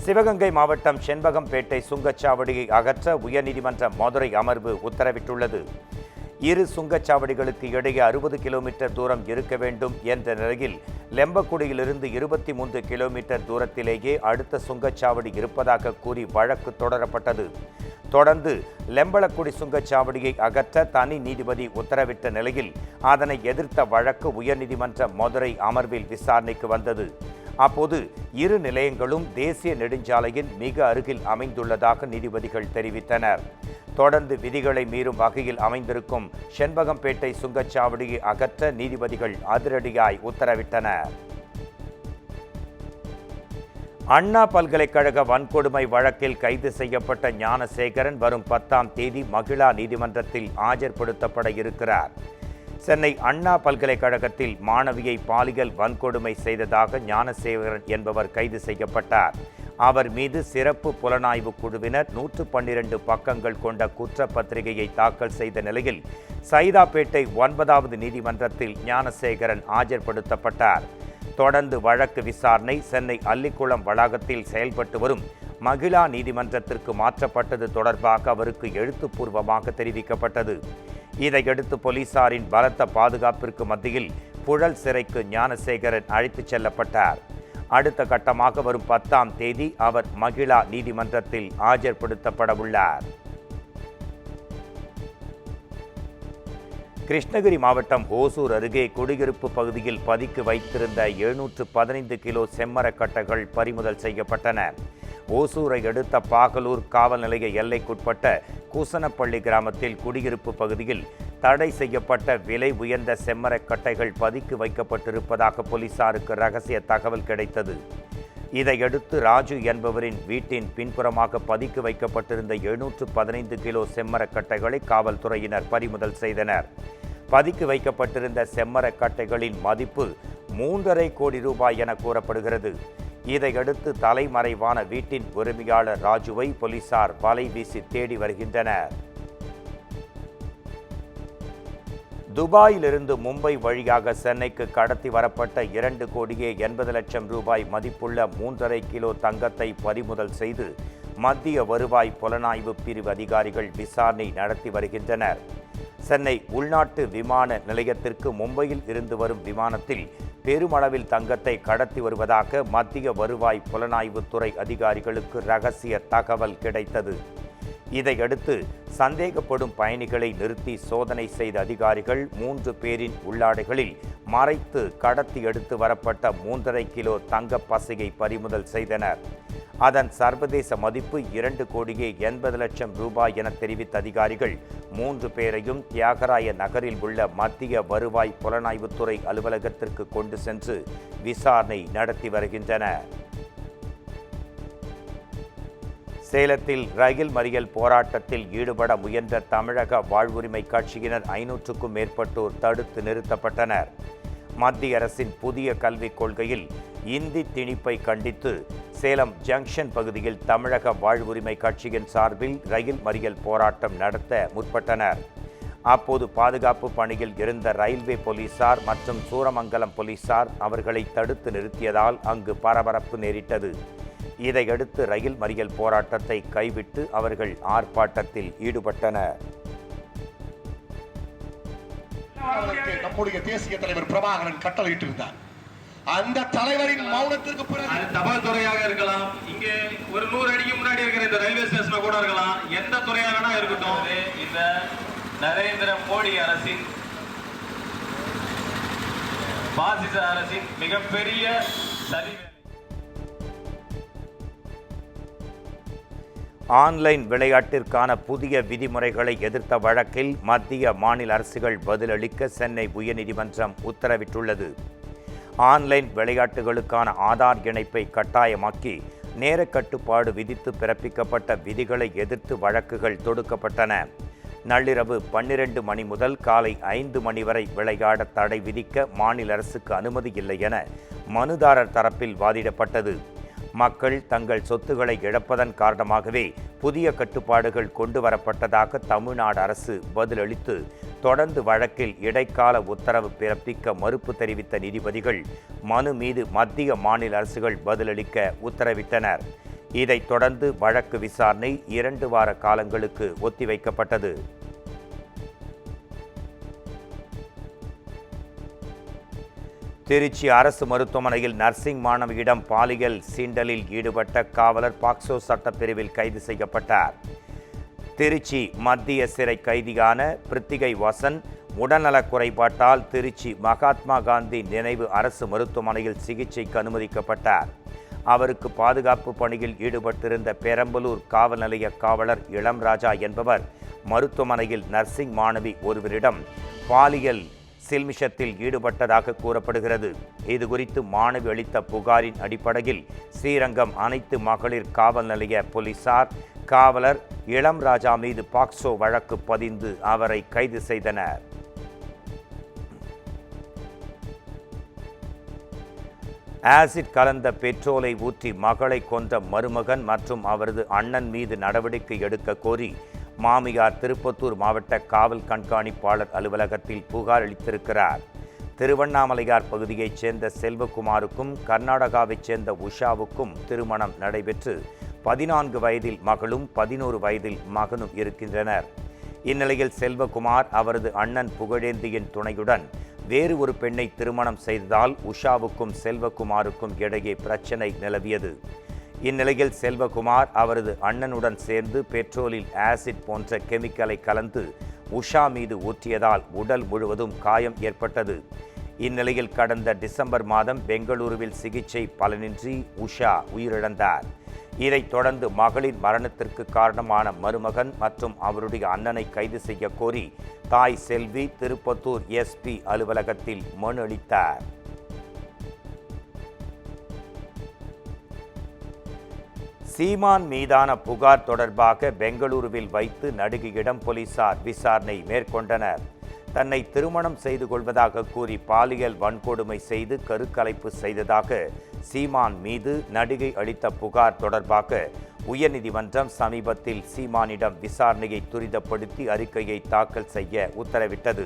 சிவகங்கை மாவட்டம் செண்பகம்பேட்டை சுங்கச்சாவடியை அகற்ற உயர்நீதிமன்ற மதுரை அமர்வு உத்தரவிட்டுள்ளது. இரு சுங்கச்சாவடிகளுக்கு இடையே 60 கிலோமீட்டர் தூரம் இருக்க வேண்டும் என்ற நிலையில் லெம்பக்குடியிலிருந்து 23 கிலோமீட்டர் தூரத்திலேயே அடுத்த சுங்கச்சாவடி இருப்பதாக கூறி வழக்கு தொடரப்பட்டது. தொடர்ந்து லெம்பலக்குடி சுங்கச்சாவடியை அகற்ற தனி நீதிபதி உத்தரவிட்ட நிலையில் அதனை எதிர்த்த வழக்கு உயர்நீதிமன்ற மதுரை அமர்வில் விசாரணைக்கு வந்தது. அப்போது இரு நிலையங்களும் தேசிய நெடுஞ்சாலையின் மிக அருகில் அமைந்துள்ளதாக நீதிபதிகள் தெரிவித்தனர். தொடர்ந்து விதிகளை மீறும் வகையில் அமைந்திருக்கும் செண்பகம்பேட்டை சுங்கச்சாவடியை அகற்ற நீதிபதிகள் அதிரடியாய் உத்தரவிட்டனர். அண்ணா பல்கலைக்கழக வன்கொடுமை வழக்கில் கைது செய்யப்பட்ட ஞானசேகரன் வரும் 10ஆம் தேதி மகிழா நீதிமன்றத்தில் ஆஜர்படுத்தப்பட இருக்கிறார். சென்னை அண்ணா பல்கலைக்கழகத்தில் மாணவியை பாலியல் வன்கொடுமை செய்ததாக ஞானசேகரன் என்பவர் கைது செய்யப்பட்டார். அவர் மீது சிறப்பு புலனாய்வு குழுவினர் 112 பக்கங்கள் கொண்ட குற்றப்பத்திரிகையை தாக்கல் செய்த நிலையில் சைதாப்பேட்டை 9வது நீதிமன்றத்தில் ஞானசேகரன் ஆஜர்படுத்தப்பட்டார். தொடர்ந்து வழக்கு விசாரணை சென்னை அல்லிக்குளம் வளாகத்தில் செயல்பட்டு வரும் மகிழா நீதிமன்றத்திற்கு மாற்றப்பட்டது தொடர்பாக அவருக்கு எழுத்துப்பூர்வமாக தெரிவிக்கப்பட்டது. இதையடுத்து போலீசாரின் பலத்த பாதுகாப்பிற்கு மத்தியில் புழல் சிறைக்கு ஞானசேகரன் அழைத்துச் செல்லப்பட்டார். அடுத்த கட்டமாக வரும் 10ஆம் தேதி அவர் மகிழா நீதிமன்றத்தில் ஆஜர்படுத்தப்பட உள்ளார். கிருஷ்ணகிரி மாவட்டம் ஓசூர் அருகே குடியிருப்பு பகுதியில் பதுக்கி வைத்திருந்த 715 கிலோ செம்மரக்கட்டைகள் பறிமுதல் செய்யப்பட்டன. ஓசூரை அடுத்த பாகலூர் காவல் நிலைய எல்லைக்குட்பட்ட கூசனப்பள்ளி கிராமத்தில் குடியிருப்பு பகுதியில் தடை செய்யப்பட்ட விலை உயர்ந்த செம்மரக்கட்டைகள் பதுக்கி வைக்கப்பட்டிருப்பதாக போலீசாருக்கு ரகசிய தகவல் கிடைத்தது. இதையடுத்து ராஜு என்பவரின் வீட்டின் பின்புறமாக பதுக்கி வைக்கப்பட்டிருந்த 715 கிலோ செம்மரக்கட்டைகளை காவல்துறையினர் பறிமுதல் செய்தனர். பதுக்கி வைக்கப்பட்டிருந்த செம்மரக்கட்டைகளின் மதிப்பு 3.5 கோடி ரூபாய் என கூறப்படுகிறது. இதையடுத்து தலைமறைவான வீட்டின் உரிமையாளர் ராஜுவை போலீசார் வலை வீசி தேடி வருகின்றனர். துபாயிலிருந்து மும்பை வழியாக சென்னைக்கு கடத்தி வரப்பட்ட 2 கோடியே 80 லட்சம் ரூபாய் மதிப்புள்ள 3.5 கிலோ தங்கத்தை பறிமுதல் செய்து மத்திய வருவாய் புலனாய்வு பிரிவு அதிகாரிகள் விசாரணை நடத்தி வருகின்றனர். சென்னை உள்நாட்டு விமான நிலையத்திற்கு மும்பையில் இருந்து வரும் விமானத்தில் பெருமளவில் தங்கத்தை கடத்தி வருவதாக மத்திய வருவாய் புலனாய்வுத்துறை அதிகாரிகளுக்கு ரகசிய தகவல் கிடைத்தது. இதையடுத்து சந்தேகப்படும் பயணிகளை நிறுத்தி சோதனை செய்த அதிகாரிகள் 3 பேரின் உள்ளாடைகளில் மறைத்து கடத்தி எடுத்து வரப்பட்ட 3.5 கிலோ தங்க பசையை பறிமுதல் செய்தனர். அதன் சர்வதேச மதிப்பு 2 கோடியே 80 லட்சம் ரூபாய் என தெரிவித்த அதிகாரிகள் 3 பேரையும் தியாகராய நகரில் உள்ள மத்திய வருவாய் புலனாய்வுத்துறை அலுவலகத்திற்கு கொண்டு சென்று விசாரணை நடத்தி வருகின்றனர். சேலத்தில் ரயில் மறியல் போராட்டத்தில் ஈடுபட முயன்ற தமிழக வாழ்வுரிமை கட்சியினர் 500க்கும் மேற்பட்டோர் தடுத்து நிறுத்தப்பட்டனர். மத்திய அரசின் புதிய கல்விக் கொள்கையில் இந்தி திணிப்பை கண்டித்து சேலம் ஜங்ஷன் பகுதியில் தமிழக வாழ்வுரிமை கட்சியின் சார்பில் ரயில் மறியல் போராட்டம் நடத்த முற்பட்டனர். அப்போது பாதுகாப்பு பணியில் இருந்த ரயில்வே போலீசார் மற்றும் சூரமங்கலம் போலீசார் அவர்களை தடுத்து நிறுத்தியதால் அங்கு பரபரப்பு நேரிட்டது. இதையடுத்து ரயில் மறியல் போராட்டத்தை கைவிட்டு அவர்கள் ஆர்ப்பாட்டத்தில் ஈடுபட்டனர். நம்முடைய தேசிய தலைவர் பிரபாகரன் கட்டளையிட்டிருந்தார். அந்த தலைவரின் மௌனத்திற்கு பிறகு தபால் துறையாக இருக்கலாம், இங்கே ஒரு 100 அடிக்கு முன்னாடி இருக்கிற இந்த ரயில்வே ஸ்டேஷன் கூட இருக்கலாம், எந்த துறையாக வேணா இருக்கட்டும். இந்த நரேந்திர மோடி அரசின் பாசிச அரசின் மிகப்பெரிய சதி. ஆன்லைன் விளையாட்டிற்கான புதிய விதிமுறைகளை எதிர்த்த வழக்கில் மத்திய மாநில அரசுகள் பதிலளிக்க சென்னை உயர்நீதிமன்றம் உத்தரவிட்டுள்ளது. ஆன்லைன் விளையாட்டுகளுக்கான ஆதார் இணைப்பை கட்டாயமாக்கி நேர கட்டுப்பாடு விதித்து பிறப்பிக்கப்பட்ட விதிகளை எதிர்த்து வழக்குகள் தொடுக்கப்பட்டன. நள்ளிரவு 12 மணி முதல் காலை 5 மணி வரை விளையாட தடை விதிக்க மாநில அரசுக்கு அனுமதி இல்லை என மனுதாரர் தரப்பில் வாதிடப்பட்டது. மக்கள் தங்கள் சொத்துக்களை இழப்பதன் காரணமாகவே புதிய கட்டுப்பாடுகள் கொண்டு வரப்பட்டதாக தமிழ்நாடு அரசு பதிலளித்து தொடர்ந்து வழக்கில் இடைக்கால உத்தரவு பிறப்பிக்க மறுப்பு தெரிவித்த நீதிபதிகள் மனு மீது மத்திய மாநில அரசுகள் பதிலளிக்க உத்தரவிட்டனர். இதைத் தொடர்ந்து வழக்கு விசாரணை 2 வார காலங்களுக்கு ஒத்திவைக்கப்பட்டது. திருச்சி அரசு மருத்துவமனையில் நர்சிங் மாணவியிடம் பாலியல் சீண்டலில் ஈடுபட்ட காவலர் பாக்சோ சட்டப்பிரிவில் கைது செய்யப்பட்டார். திருச்சி மத்திய சிறை கைதியான பிரித்திகை வசன் உடல்நலக் குறைபாட்டால் திருச்சி மகாத்மா காந்தி நினைவு அரசு மருத்துவமனையில் சிகிச்சைக்கு அனுமதிக்கப்பட்டார். அவருக்கு பாதுகாப்பு பணியில் ஈடுபட்டிருந்த பெரம்பலூர் காவல் நிலைய காவலர் இளம்ராஜா என்பவர் மருத்துவமனையில் நர்சிங் மாணவி ஒருவரிடம் பாலியல் சில்மிஷத்தில் ஈடுபட்டதாக கூறப்படுகிறது. இதுகுறித்து மாணவி அளித்த புகாரின் அடிப்படையில் ஸ்ரீரங்கம் அனைத்து மகளிர் காவல் நிலைய போலீசார் காவலர் இளம்ராஜா மீது பாக்சோ வழக்கு பதிந்து அவரை கைது செய்தனர். ஆசிட் கலந்த பெட்ரோலை ஊற்றி மகளை கொன்ற மருமகன் மற்றும் அவரது அண்ணன் மீது நடவடிக்கை எடுக்க கோரி மாமியார் திருப்பத்தூர் மாவட்ட காவல் கண்காணிப்பாளர் அலுவலகத்தில் புகார் அளித்திருக்கிறார். திருவண்ணாமலையார் பகுதியைச் சேர்ந்த செல்வகுமாருக்கும் கர்நாடகாவைச் சேர்ந்த உஷாவுக்கும் திருமணம் நடைபெற்று 14 வயதில் மகளும் 11 வயதில் மகனும் இருக்கின்றனர். இந்நிலையில் செல்வகுமார் அவரது அண்ணன் புகழேந்தியின் துணையுடன் வேறு ஒரு பெண்ணை திருமணம் செய்ததால் உஷாவுக்கும் செல்வகுமாருக்கும் இடையே பிரச்சனை நிலவியது. இந்நிலையில் செல்வகுமார் அவரது அண்ணனுடன் சேர்ந்து பெட்ரோலில் ஆசிட் போன்ற கெமிக்கலை கலந்து உஷா மீது ஊற்றியதால் உடல் முழுவதும் காயம் ஏற்பட்டது. இந்நிலையில் கடந்த டிசம்பர் மாதம் பெங்களூருவில் சிகிச்சை பலனின்றி உஷா உயிரிழந்தார். இதைத் தொடர்ந்து மகளின் மரணத்திற்கு காரணமான மருமகன் மற்றும் அவருடைய அண்ணனை கைது செய்ய கோரி தாய் செல்வி திருப்பத்தூர் எஸ்பி அலுவலகத்தில் மனு அளித்தார். சீமான் மீதான புகார் தொடர்பாக பெங்களூருவில் வைத்து நடிகையிடம் போலீசார் விசாரணை மேற்கொண்டனர். தன்னை திருமணம் செய்து கொள்வதாக கூறி பாலியல் வன்கொடுமை செய்து கருக்கலைப்பு செய்ததாக சீமான் மீது நடிகை அளித்த புகார் தொடர்பாக உயர்நீதிமன்றம் சமீபத்தில் சீமானிடம் விசாரணையை துரிதப்படுத்தி அறிக்கையை தாக்கல் செய்ய உத்தரவிட்டது.